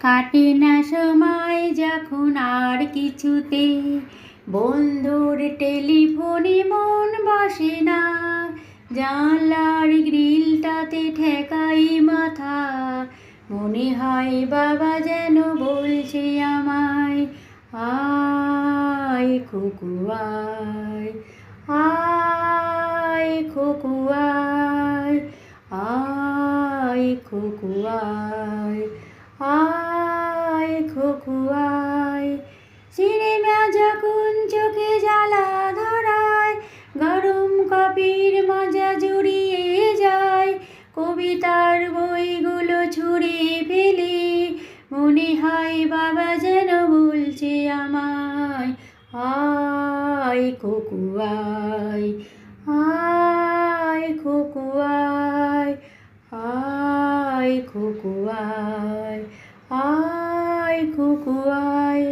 কাটে না সময় যখন আর কিছুতে, বন্ধুর টেলিফোনে মন বসে না, জানলার গ্রিলটাতে ঠেকাই মাথা, মনে হয় বাবা যেন বলছে আমায়, আয় খোকু আয়, আয় খোকু আয়, আয় খোকু আয়, আয় খোকু আয়। সিনেমা যখন চোখে জ্বালা ধরায়, গরম কফির মজা জুড়িয়ে যায়, কবিতার বইগুলো ছুঁড়ে ফেলে, মনে হয় বাবা যেন বলছে আমায়, আয় খোকু আয়, আয় খোকু আয়, আয় খোকু আয়, আয় খোকু আয়।